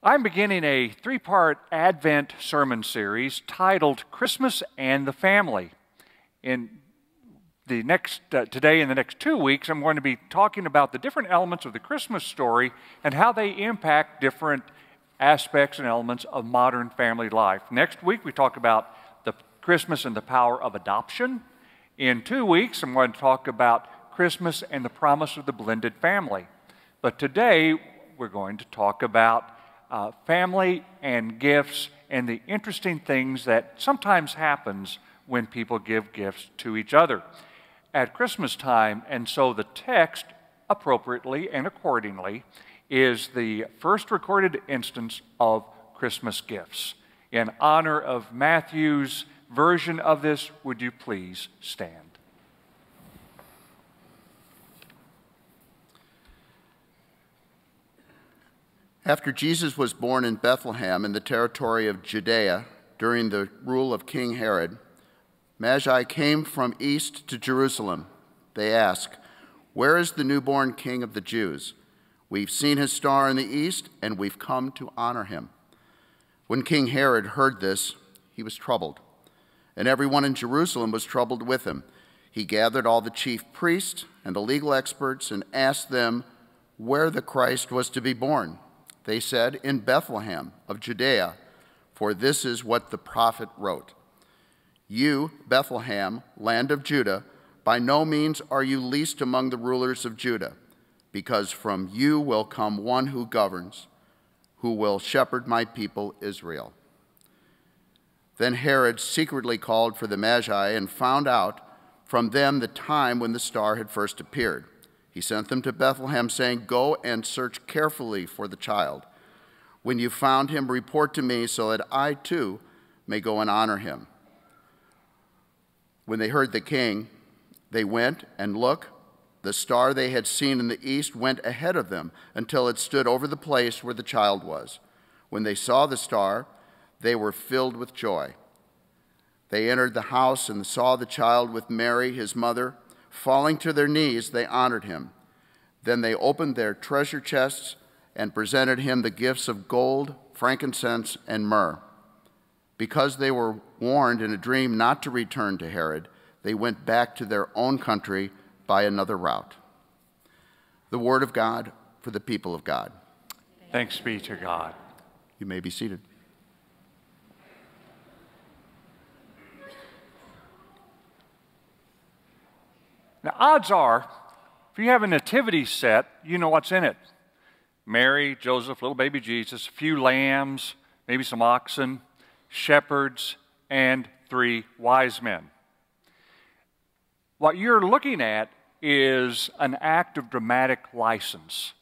I'm beginning a three-part Advent sermon series titled Christmas and the Family. In the today and the next 2 weeks, I'm going to be talking about the different elements of the Christmas story and how they impact different aspects and elements of modern family life. Next week, we talk about the Christmas and the power of adoption. In 2 weeks, I'm going to talk about Christmas and the promise of the blended family. But today, we're going to talk about family and gifts and the interesting things that sometimes happens when people give gifts to each other at Christmas time. And so the text, appropriately and accordingly, is the first recorded instance of Christmas gifts. In honor of Matthew's version of this, would you please stand? After Jesus was born in Bethlehem in the territory of Judea during the rule of King Herod, Magi came from east to Jerusalem. They asked, "Where is the newborn King of the Jews? We've seen his star in the east, and we've come to honor him." When King Herod heard this, he was troubled, and everyone in Jerusalem was troubled with him. He gathered all the chief priests and the legal experts and asked them where the Christ was to be born. They said, "In Bethlehem of Judea, for this is what the prophet wrote. You, Bethlehem, land of Judah, by no means are you least among the rulers of Judah, because from you will come one who governs, who will shepherd my people Israel." Then Herod secretly called for the Magi and found out from them the time when the star had first appeared. He sent them to Bethlehem, saying, "Go and search carefully for the child. When you found him, report to me so that I too may go and honor him." When they heard the king, they went and look. The star they had seen in the east went ahead of them until it stood over the place where the child was. When they saw the star, they were filled with joy. They entered the house and saw the child with Mary, his mother. Falling to their knees, they honored him. Then they opened their treasure chests and presented him the gifts of gold, frankincense, and myrrh. Because they were warned in a dream not to return to Herod, they went back to their own country by another route. The word of God for the people of God. Thanks be to God. You may be seated. Now, odds are, if you have a nativity set, you know what's in it. Mary, Joseph, little baby Jesus, a few lambs, maybe some oxen, shepherds, and 3 wise men. What you're looking at is an act of dramatic license,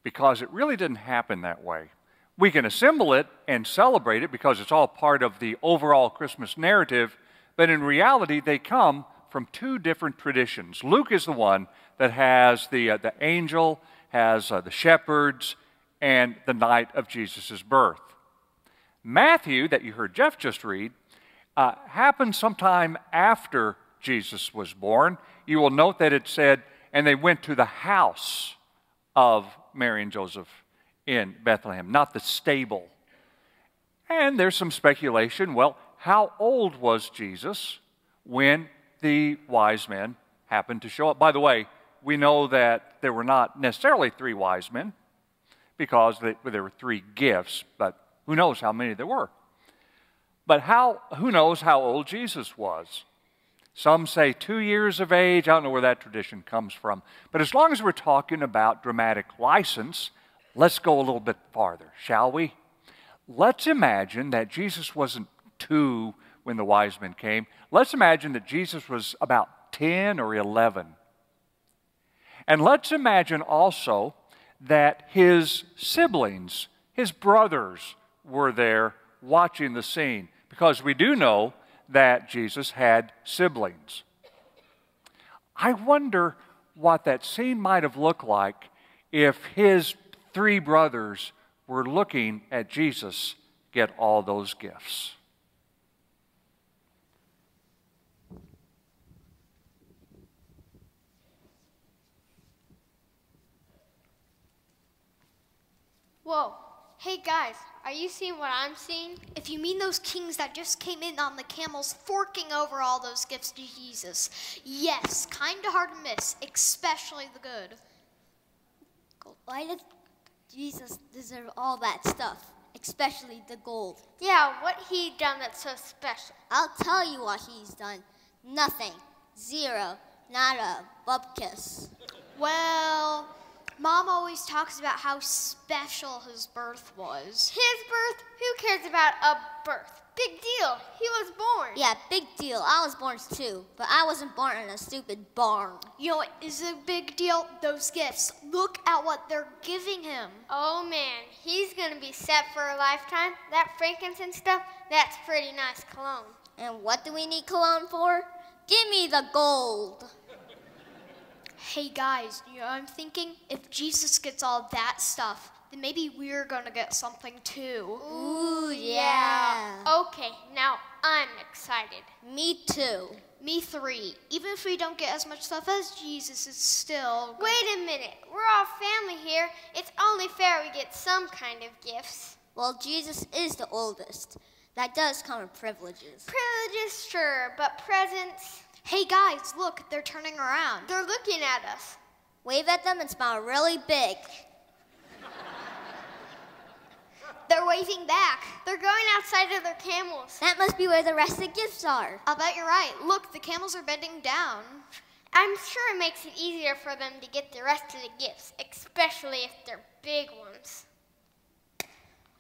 because it really didn't happen that way. We can assemble it and celebrate it because it's all part of the overall Christmas narrative, but in reality, they come from 2 different traditions. Luke is the one that has the angel, has the shepherds, and the night of Jesus' birth. Matthew, that you heard Jeff just read, happened sometime after Jesus was born. You will note that it said, and they went to the house of Mary and Joseph in Bethlehem, not the stable. And there's some speculation, well, how old was Jesus when the wise men happened to show up? By the way, we know that there were not necessarily 3 wise men because there were 3 gifts, but who knows how many there were. But who knows how old Jesus was? Some say 2 years of age. I don't know where that tradition comes from. But as long as we're talking about dramatic license, let's go a little bit farther, shall we? Let's imagine that Jesus wasn't 2 when the wise men came. Let's imagine that Jesus was about 10 or 11. And let's imagine also that his siblings, his brothers, were there watching the scene, because we do know that Jesus had siblings. I wonder what that scene might have looked like if his 3 brothers were looking at Jesus get all those gifts. Whoa, Hey guys, are you seeing what I'm seeing? If you mean those kings that just came in on the camels forking over all those gifts to Jesus, yes, kinda hard to miss, especially the good. Why does Jesus deserve all that stuff, especially the gold? Yeah, what he done that's so special? I'll tell you what he's done. Nothing. Zero. Nada. Bupkis. Well, Mom always talks about how special his birth was. His birth? Who cares about a birth? Big deal. He was born. Yeah, big deal. I was born too, but I wasn't born in a stupid barn. You know what is a big deal? Those gifts. Look at what they're giving him. Oh man, he's gonna be set for a lifetime. That frankincense stuff, that's pretty nice cologne. And what do we need cologne for? Give me the gold. Hey guys, you know what I'm thinking? If Jesus gets all that stuff, then maybe we're gonna get something too. Ooh, yeah. Okay, now I'm excited. Me too. Me 3. Even if we don't get as much stuff as Jesus, it's still good. Wait a minute, we're all family here. It's only fair we get some kind of gifts. Well, Jesus is the oldest. That does come with privileges. Privileges, sure, but presents? Hey guys, look, they're turning around. They're looking at us. Wave at them and smile really big. They're waving back. They're going outside of their camels. That must be where the rest of the gifts are. I'll bet you're right. Look, the camels are bending down. I'm sure it makes it easier for them to get the rest of the gifts, especially if they're big ones.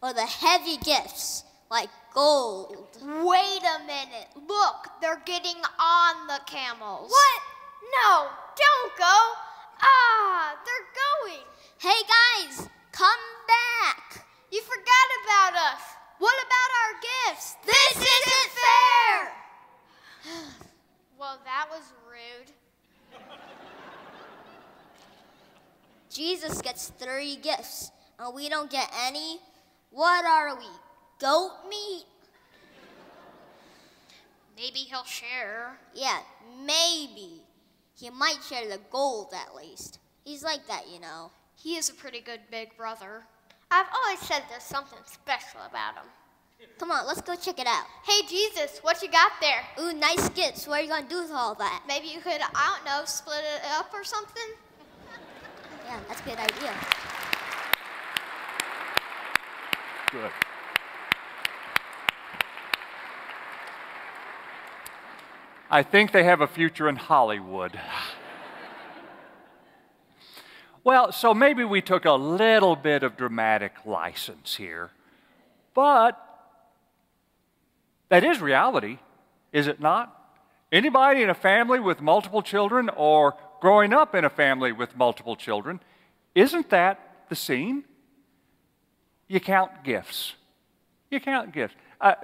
Or the heavy gifts, like gold. Wait a minute. Look, they're getting on the camels. What? No, don't go. Ah, they're going. Hey guys, come back. You forgot about us. What about our gifts? This isn't fair. Well, that was rude. Jesus gets 30 gifts, and we don't get any. What are we, goat meat? Maybe he'll share. Yeah, maybe. He might share the gold at least. He's like that, you know. He is a pretty good big brother. I've always said there's something special about him. Come on, let's go check it out. Hey, Jesus, what you got there? Ooh, nice gifts. What are you going to do with all that? Maybe you could, I don't know, split it up or something? Yeah, that's a good idea. Good. I think they have a future in Hollywood. Well, so maybe we took a little bit of dramatic license here, but that is reality, is it not? Anybody in a family with multiple children or growing up in a family with multiple children, isn't that the scene? You count gifts. You count gifts. I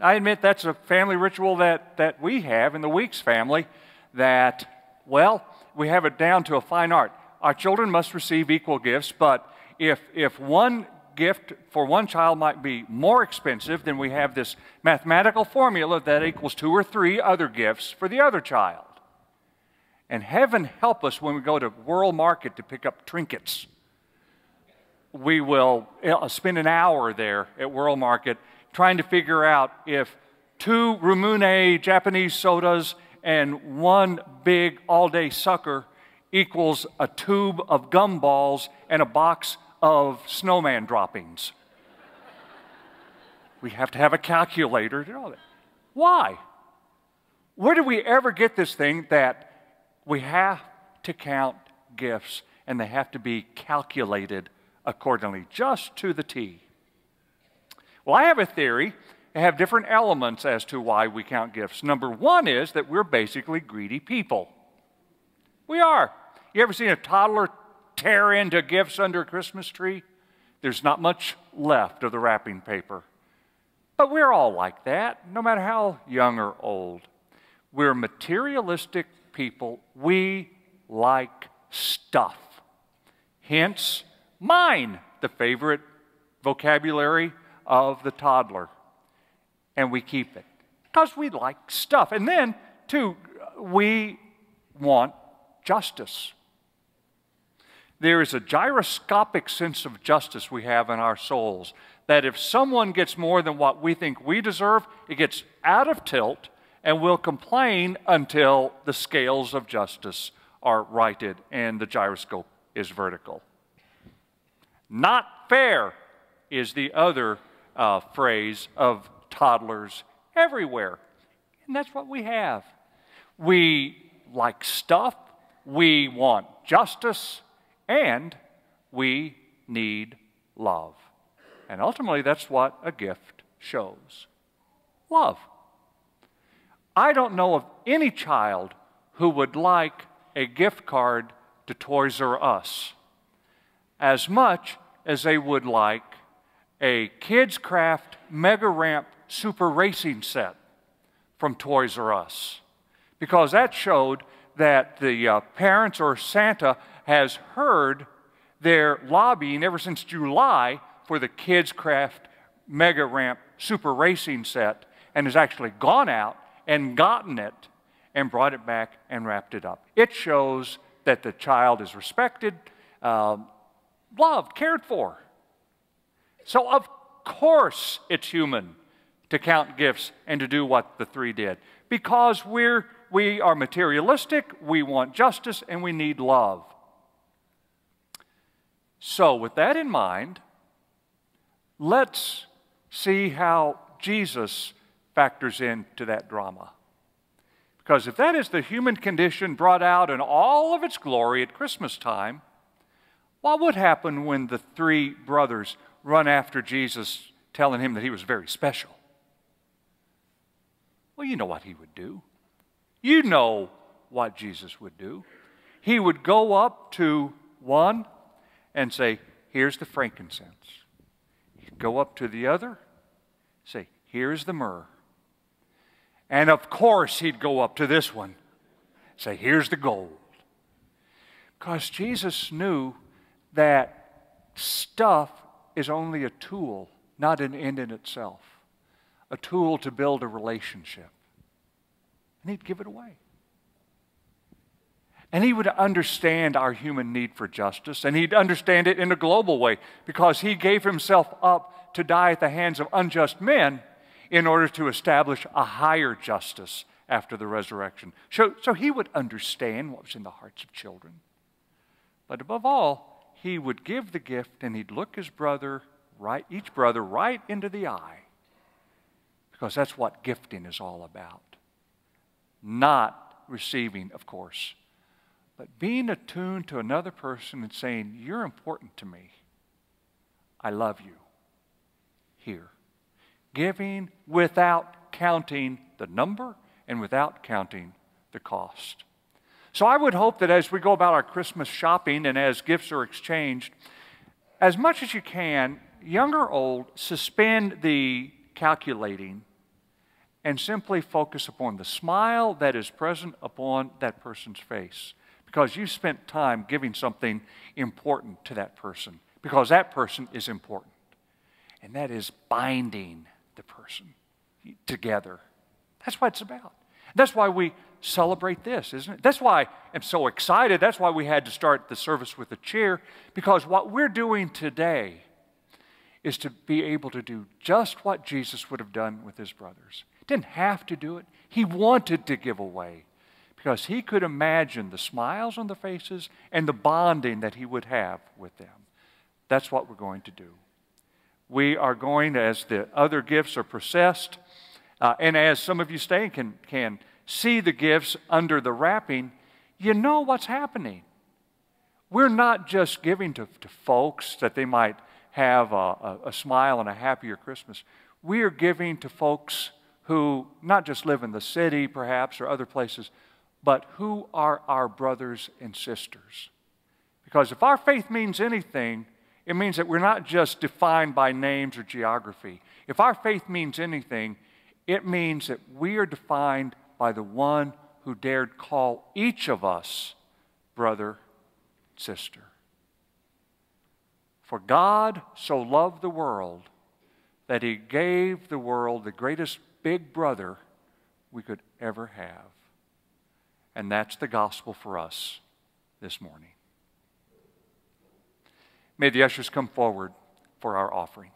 admit that's a family ritual that we have in the Weeks family that, well, we have it down to a fine art. Our children must receive equal gifts, but if one gift for one child might be more expensive, then we have this mathematical formula that equals 2 or 3 other gifts for the other child. And heaven help us when we go to World Market to pick up trinkets. We will spend an hour there at World Market trying to figure out if 2 Rumune Japanese sodas and 1 big all-day sucker equals a tube of gumballs and a box of snowman droppings. We have to have a calculator to know that. Why? Where did we ever get this thing that we have to count gifts and they have to be calculated accordingly, just to the T? Well, I have a theory. I have different elements as to why we count gifts. Number 1 is that we're basically greedy people. We are. You ever seen a toddler tear into gifts under a Christmas tree? There's not much left of the wrapping paper. But we're all like that, no matter how young or old. We're materialistic people. We like stuff. Hence, mine, the favorite vocabulary of the toddler. And we keep it because we like stuff. And then, too, we want justice. there is a gyroscopic sense of justice we have in our souls, that if someone gets more than what we think we deserve, it gets out of tilt, and we'll complain until the scales of justice are righted and the gyroscope is vertical. Not fair is the other phrase of toddlers everywhere. And that's what we have. We like stuff, we want justice, and we need love. And ultimately, that's what a gift shows. Love. I don't know of any child who would like a gift card to Toys R Us as much as they would like a Kids Craft Mega Ramp Super Racing set from Toys R Us, because that showed that the parents or Santa has heard their lobbying ever since July for the Kids Craft Mega Ramp Super Racing set, and has actually gone out and gotten it and brought it back and wrapped it up. It shows that the child is respected, loved, cared for. So of course it's human to count gifts and to do what the three did, because we are materialistic, we want justice, and we need love. So with that in mind, let's see how Jesus factors into that drama. Because if that is the human condition brought out in all of its glory at Christmas time, what would happen when the three brothers run after Jesus, telling him that he was very special? Well, you know what he would do. You know what Jesus would do. He would go up to one and say, here's the frankincense. He'd go up to the other, say, here's the myrrh. And of course he'd go up to this one, say, here's the gold. Because Jesus knew that stuff is only a tool, not an end in itself. A tool to build a relationship. And he'd give it away. And he would understand our human need for justice, and he'd understand it in a global way, because he gave himself up to die at the hands of unjust men in order to establish a higher justice after the resurrection. So he would understand what was in the hearts of children. But above all, he would give the gift, and he'd look each brother right into the eye, because that's what gifting is all about. Not receiving, of course, but being attuned to another person and saying, you're important to me. I love you. Here. Giving without counting the number and without counting the cost. So I would hope that as we go about our Christmas shopping and as gifts are exchanged, as much as you can, young or old, suspend the calculating and simply focus upon the smile that is present upon that person's face, because you spent time giving something important to that person, because that person is important, and that is binding the person together. That's what it's about. That's why we celebrate this, isn't it? That's why I'm so excited. That's why we had to start the service with a cheer, because what we're doing today is to be able to do just what Jesus would have done with his brothers. Didn't have to do it. He wanted to give away, because he could imagine the smiles on the faces and the bonding that he would have with them. That's what we're going to do. We are going, as the other gifts are processed, and as some of you stay and can see the gifts under the wrapping, you know what's happening. We're not just giving to folks that they might have a smile and a happier Christmas. We are giving to folks who not just live in the city, perhaps, or other places, but who are our brothers and sisters. Because if our faith means anything, it means that we're not just defined by names or geography. If our faith means anything, it means that we are defined by the one who dared call each of us brother, sister. For God so loved the world that he gave the world the greatest big brother we could ever have. And that's the gospel for us this morning. May the ushers come forward for our offering.